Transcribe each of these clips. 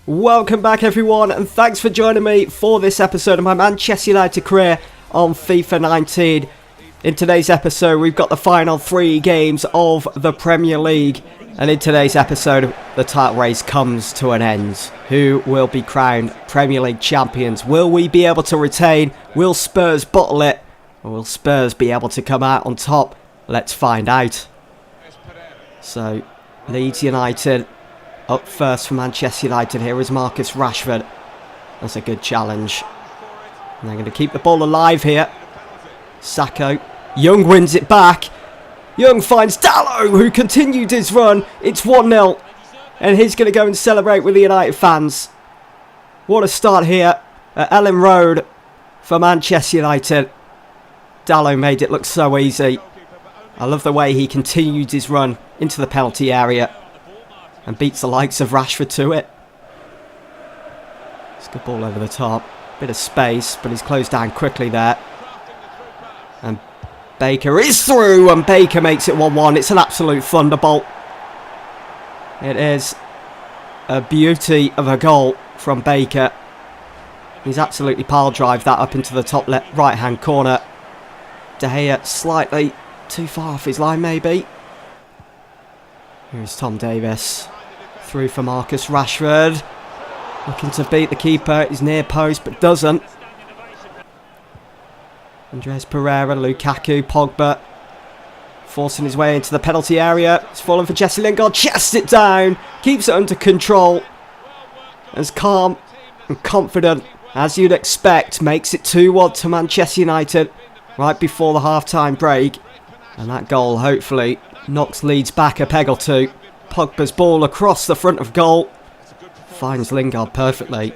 Welcome back everyone, and thanks for joining me for this episode of my Manchester United career on FIFA 19. In today's episode we've got the final 3 games of the Premier League, and in today's episode the title race comes to an end. Who will be crowned Premier League champions? Will we be able to retain? Will Spurs bottle it? Or will Spurs be able to come out on top? Let's find out. So, Leeds United up first for Manchester United. Here is Marcus Rashford. That's a good challenge. And they're going to keep the ball alive here. Sacco. Young wins it back. Young finds Dalot, who continued his run. It's 1-0. And he's going to go and celebrate with the United fans. What a start here at Ellen Road for Manchester United. Dalot made it look so easy. I love the way he continued his run into the penalty area and beats the likes of Rashford to it. It's a good ball over the top. Bit of space, but he's closed down quickly there. And Baker is through, and Baker makes it 1-1. It's an absolute thunderbolt. It is a beauty of a goal from Baker. He's absolutely pile drive that up into the top left right hand corner. De Gea slightly too far off his line maybe. Here's Tom Davies. Through for Marcus Rashford. Looking to beat the keeper at his near post, but doesn't. Andres Pereira, Lukaku, Pogba. Forcing his way into the penalty area. It's fallen for Jesse Lingard. Chests it down. Keeps it under control. As calm and confident as you'd expect. Makes it 2-1 to Manchester United right before the half-time break. And that goal hopefully knocks Leeds back a peg or two. Pogba's ball across the front of goal. Finds Lingard perfectly.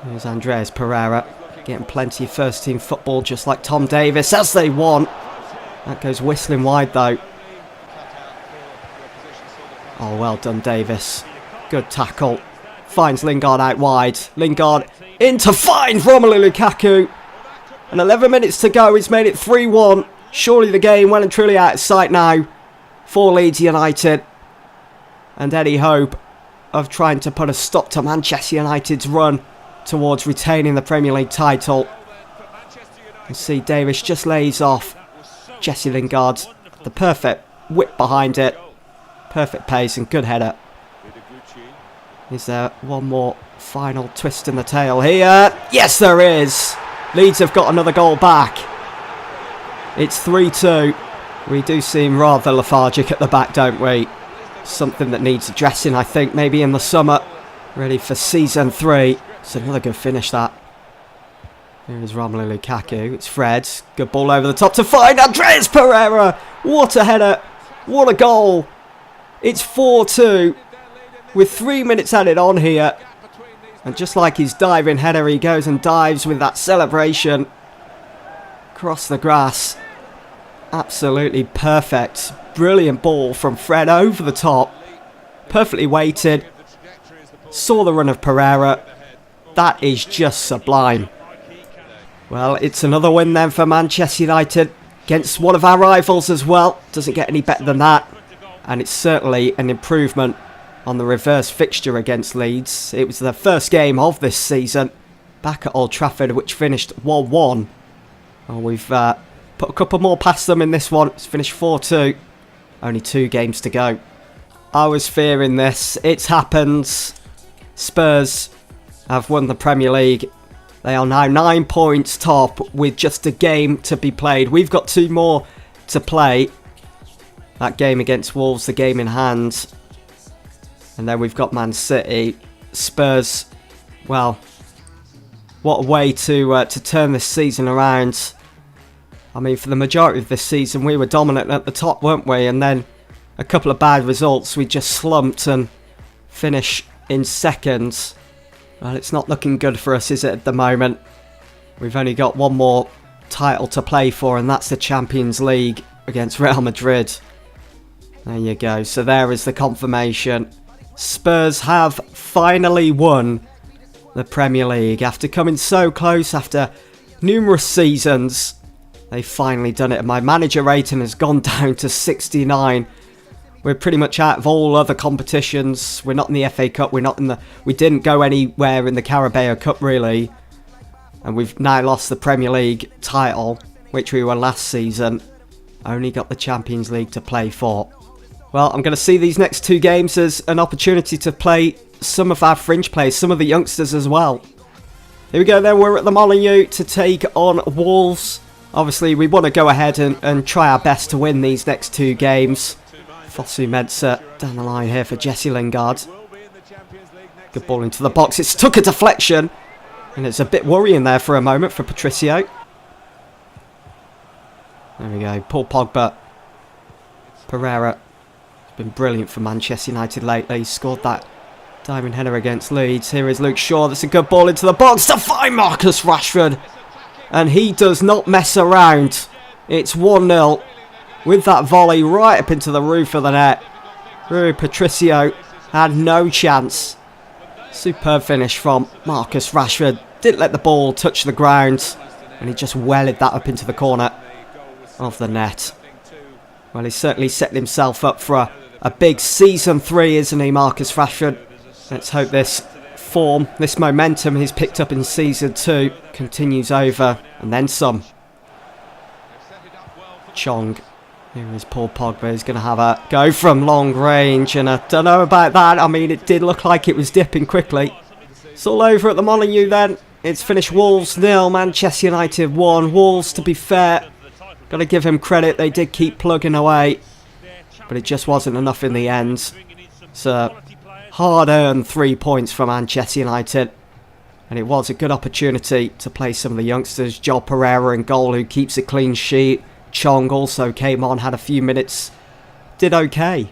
Here's Andres Pereira. Getting plenty of first team football just like Tom Davies as they want. That goes whistling wide though. Oh, well done Davies. Good tackle. Finds Lingard out wide. Lingard in to find Romelu Lukaku. And 11 minutes to go. He's made it 3-1. Surely the game well and truly out of sight now for Leeds United. And any hope of trying to put a stop to Manchester United's run towards retaining the Premier League title. You see Davies just lays off Jesse Lingard. The perfect whip behind it. Perfect pace and good header. Is there one more final twist in the tail here? Yes, there is. Leeds have got another goal back. It's 3-2. We do seem rather lethargic at the back, don't we? Something that needs addressing, I think, maybe in the summer. Ready for season 3. It's another good finish, that. Here is Romelu Lukaku. It's Fred. Good ball over the top to find Andres Pereira. What a header. What a goal. It's 4-2. With 3 minutes added on here. And just like his diving header, he goes and dives with that celebration. Across the grass. Absolutely perfect. Brilliant ball from Fred over the top. Perfectly weighted. Saw the run of Pereira. That is just sublime. Well, it's another win then for Manchester United. Against one of our rivals as well. Doesn't get any better than that. And it's certainly an improvement on the reverse fixture against Leeds. It was the first game of this season. Back at Old Trafford, which finished 1-1. Well, we've put a couple more past them in this one. It's finished 4-2. Only 2 games to go. I was fearing this. It's happened. Spurs have won the Premier League. They are now 9 points top with just a game to be played. We've got 2 more to play. That game against Wolves, the game in hand. And then we've got Man City. Spurs, well, what a way to turn this season around. I mean, for the majority of this season, we were dominant at the top, weren't we? And then a couple of bad results. We just slumped and finish in second. Well, it's not looking good for us, is it, at the moment? We've only got one more title to play for, and that's the Champions League against Real Madrid. There you go. So there is the confirmation. Spurs have finally won the Premier League. After coming so close, after numerous seasons, they've finally done it. And my manager rating has gone down to 69, We're pretty much out of all other competitions. We're not in the FA Cup. We didn't go anywhere in the Carabao Cup really. And we've now lost the Premier League title, which we won last season. Only got the Champions League to play for. Well, I'm going to see these next 2 games as an opportunity to play some of our fringe players, some of the youngsters as well. Here we go then, we're at the Molineux to take on Wolves. Obviously, we want to go ahead and try our best to win these next 2 games. Fosu Mensah down the line here for Jesse Lingard. Good ball into the box. It's took a deflection. And it's a bit worrying there for a moment for Patricio. There we go. Paul Pogba. Pereira. It's been brilliant for Manchester United lately. He scored that diamond header against Leeds. Here is Luke Shaw. That's a good ball into the box to find Marcus Rashford. And he does not mess around. It's 1-0 with that volley right up into the roof of the net. Rui Patricio had no chance. Superb finish from Marcus Rashford. Didn't let the ball touch the ground. And he just wellied that up into the corner of the net. Well, he's certainly set himself up for a big season 3, isn't he, Marcus Rashford? Let's hope this form, this momentum he's picked up in season 2 continues over and then some. Chong. Here is Paul Pogba. He's going to have a go from long range, and I don't know about that. I mean, it did look like it was dipping quickly. It's all over at the Molineux then. It's finished Wolves 0, Manchester United 1. Wolves, to be fair, got to give him credit. They did keep plugging away, but it just wasn't enough in the end. It's a hard-earned 3 points for Manchester United, and it was a good opportunity to play some of the youngsters. Joel Pereira in goal, who keeps a clean sheet. Chong also came on, had a few minutes, did okay.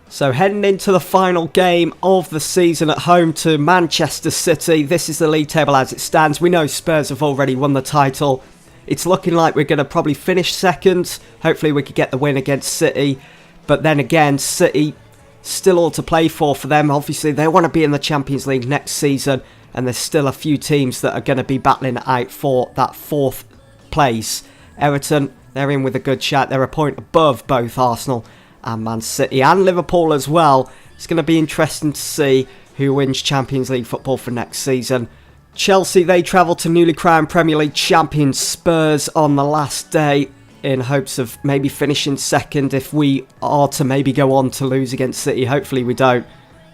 So heading into the final game of the season at home to Manchester City. This is the league table as it stands. We know Spurs have already won the title. It's looking like we're going to probably finish second. Hopefully we could get the win against City. But then again, City still all to play for them. Obviously they want to be in the Champions League next season. And there's still a few teams that are going to be battling out for that 4th place. Everton, they're in with a good shot. They're a point above both Arsenal and Man City and Liverpool as well. It's going to be interesting to see who wins Champions League football for next season. Chelsea, they travel to newly crowned Premier League champions Spurs on the last day in hopes of maybe finishing second if we are to maybe go on to lose against City. Hopefully we don't.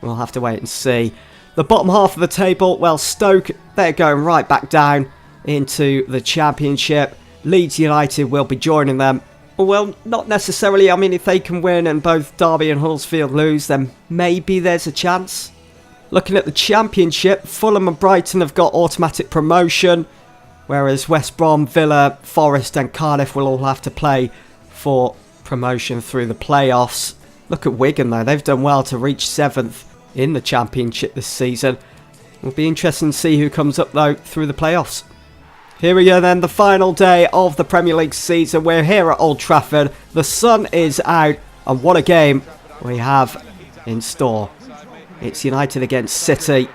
We'll have to wait and see. The bottom half of the table, well, Stoke, they're going right back down into the Championship. Leeds United will be joining them. Well, not necessarily. I mean, if they can win and both Derby and Huddersfield lose, then maybe there's a chance. Looking at the Championship, Fulham and Brighton have got automatic promotion, whereas West Brom, Villa, Forest and Cardiff will all have to play for promotion through the playoffs. Look at Wigan though, they've done well to reach 7th in the Championship this season. It'll be interesting to see who comes up though through the playoffs. Here we go then, the final day of the Premier League season. We're here at Old Trafford. The sun is out, and what a game we have in store. It's United against City.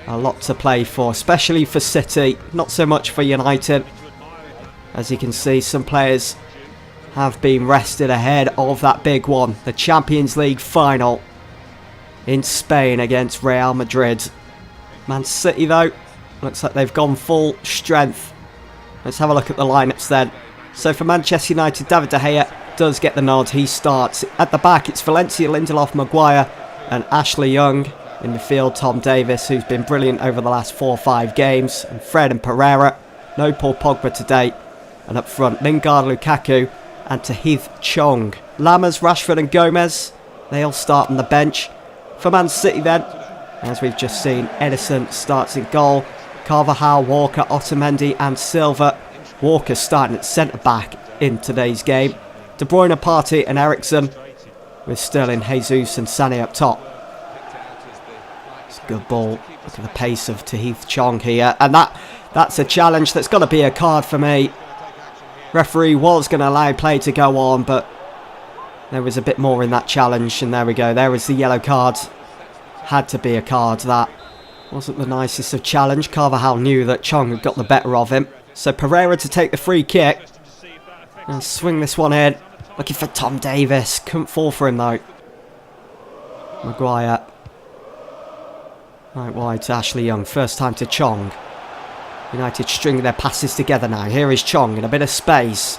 A lot to play for, especially for City. Not so much for United. As you can see, some players have been rested ahead of that big one. The Champions League final in Spain against Real Madrid. Man City though, looks like they've gone full strength. Let's have a look at the lineups then. So for Manchester United, David De Gea does get the nod. He starts. At the back, it's Valencia, Lindelof, Maguire and Ashley Young. In the field, Tom Davis, who's been brilliant over the last 4 or 5 games. And Fred and Pereira. No Paul Pogba today. And up front, Lingard, Lukaku and Tahith Chong. Lammers, Rashford and Gomez, they all start on the bench. For Man City then, as we've just seen, Edison starts in goal. Carvajal, Walker, Otamendi and Silva. Walker starting at centre-back in today's game. De Bruyne, Partey and Eriksen, with Sterling, Jesus and Sané up top. It's a good ball. Look at the pace of Tahith Chong here. And that's a challenge. That's got to be a card for me. Referee was going to allow play to go on, but there was a bit more in that challenge. And there we go. There was the yellow card. Had to be a card. That wasn't the nicest of challenge. Carvajal knew that Chong had got the better of him. So Pereira to take the free kick and swing this one in. Looking for Tom Davies. Couldn't fall for him though. Maguire. Right wide to Ashley Young. First time to Chong. United stringing their passes together now. Here is Chong in a bit of space.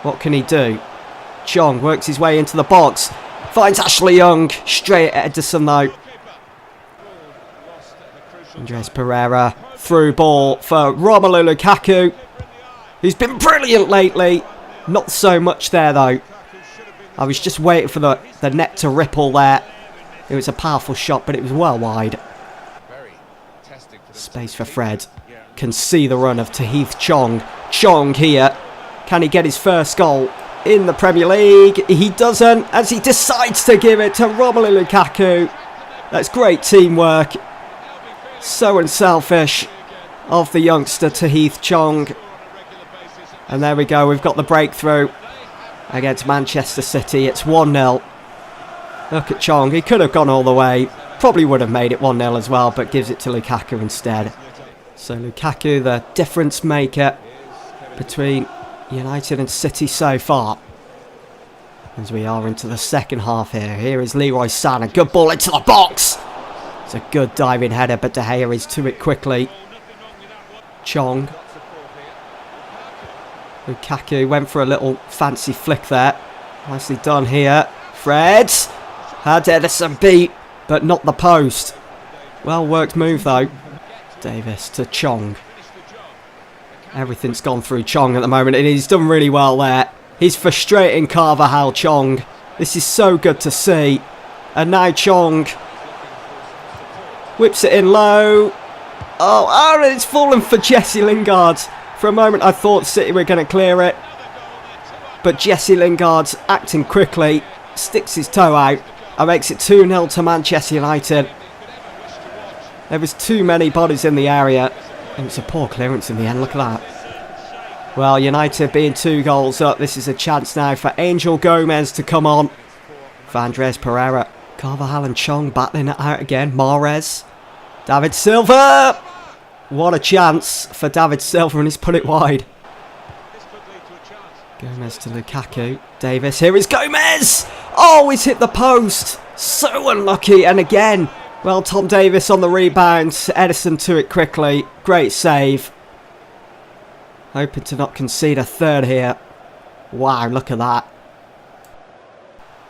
What can he do? Chong works his way into the box. Finds Ashley Young. Straight at Edison though. Andres Pereira. Through ball for Romelu Lukaku. Who's been brilliant lately. Not so much there though. I was just waiting for the net to ripple there. It was a powerful shot, but it was well wide. Space for Fred. Can see the run of Tahith Chong. Chong here. Can he get his first goal in the Premier League? He doesn't, as he decides to give it to Romelu Lukaku. That's great teamwork. So unselfish of the youngster Tahith Chong. And there we go, we've got the breakthrough against Manchester City. It's 1-0. Look at Chong, he could have gone all the way. Probably would have made it 1-0 as well, but gives it to Lukaku instead. So Lukaku, the difference maker between United and City so far. As we are into the second half here. Here is Leroy Sané, good ball into the box. It's a good diving header, but De Gea is to it quickly. Chong. Lukaku went for a little fancy flick there. Nicely done here. Fred. Had Edison beat, but not the post. Well worked move though. Davis to Chong. Everything's gone through Chong at the moment, and he's done really well there. He's frustrating Carvajal Chong. This is so good to see. And now Chong whips it in low. Oh, it's fallen for Jesse Lingard. For a moment I thought City were going to clear it. But Jesse Lingard's acting quickly. Sticks his toe out. And makes it 2-0 to Manchester United. There was too many bodies in the area. It was a poor clearance in the end. Look at that. Well, United being 2 goals up. This is a chance now for Angel Gomez to come on. For Andres Pereira. Carvajal and Chong battling it out again. Mahrez. David Silva. What a chance for David Silva, and he's put it wide. Gomez to Lukaku. Davis. Here is Gomez. Oh, he's hit the post. So unlucky. And again, well, Tom Davis on the rebound. Edison to it quickly. Great save. Hoping to not concede a third here. Wow, look at that.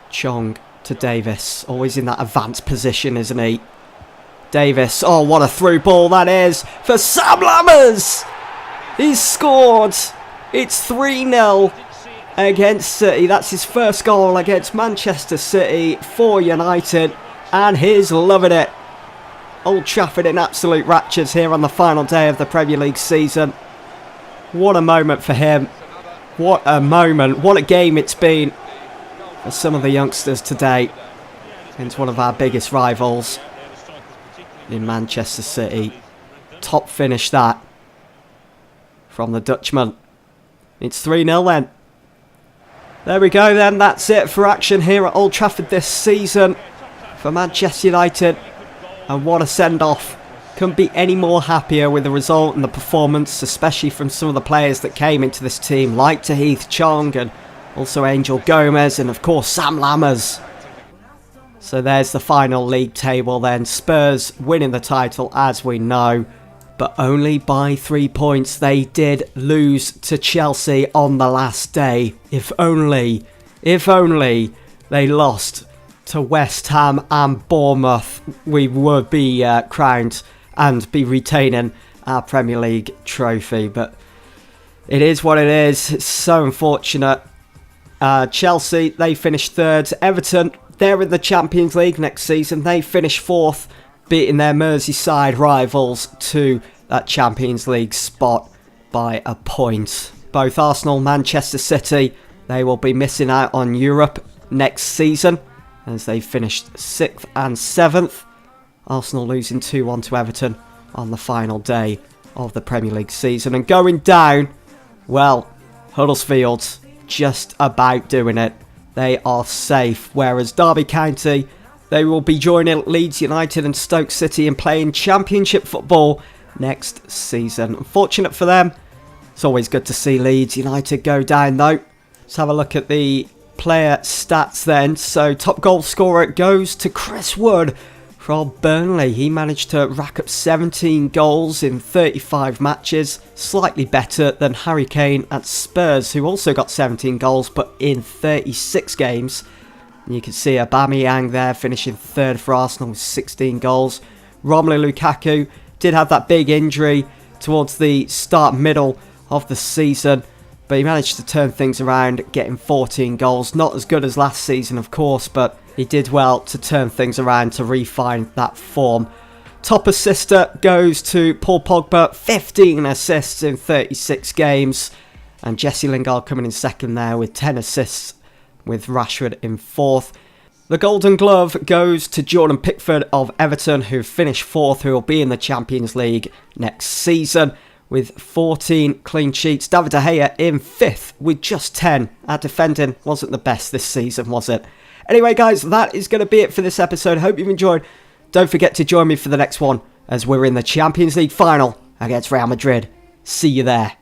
Chong to Davis. Always in that advanced position, isn't he? Davis. Oh, what a through ball that is for Sam Lammers. He's scored. It's 3-0 against City. That's his first goal against Manchester City for United. And he's loving it. Old Trafford in absolute raptures here on the final day of the Premier League season. What a moment for him. What a moment. What a game it's been for some of the youngsters today. Against one of our biggest rivals in Manchester City. Top finish that from the Dutchman. It's 3-0 then. There we go then. That's it for action here at Old Trafford this season for Manchester United. And what a send-off. Couldn't be any more happier with the result and the performance, especially from some of the players that came into this team, like Tahith Chong and also Angel Gomez and of course Sam Lammers. So there's the final league table then. Spurs winning the title as we know, but only by 3 points. They did lose to Chelsea on the last day. If only they lost to West Ham and Bournemouth, we would be crowned and be retaining our Premier League trophy. But it is what it is. It's so unfortunate. Chelsea, they finished third. Everton, they're in the Champions League next season. They finished fourth, beating their Merseyside rivals to that Champions League spot by a point. Both Arsenal and Manchester City, they will be missing out on Europe next season as they finished 6th and 7th. Arsenal losing 2-1 to Everton on the final day of the Premier League season. And going down, well, Huddersfield just about doing it. They are safe, whereas Derby County, they will be joining Leeds United and Stoke City and playing Championship football next season. Unfortunate for them. It's always good to see Leeds United go down though. Let's have a look at the player stats then. So top goal scorer goes to Chris Wood from Burnley. He managed to rack up 17 goals in 35 matches, slightly better than Harry Kane at Spurs, who also got 17 goals but in 36 games. And you can see Aubameyang there finishing third for Arsenal with 16 goals. Romelu Lukaku did have that big injury towards the middle of the season, but he managed to turn things around, getting 14 goals. Not as good as last season, of course, but he did well to turn things around to refine that form. Top assister goes to Paul Pogba, 15 assists in 36 games. And Jesse Lingard coming in second there with 10 assists, with Rashford in fourth. The Golden Glove goes to Jordan Pickford of Everton, who finished fourth, who will be in the Champions League next season with 14 clean sheets. David De Gea in fifth with just 10. Our defending wasn't the best this season, was it? Anyway, guys, that is going to be it for this episode. Hope you've enjoyed. Don't forget to join me for the next one, as we're in the Champions League final against Real Madrid. See you there.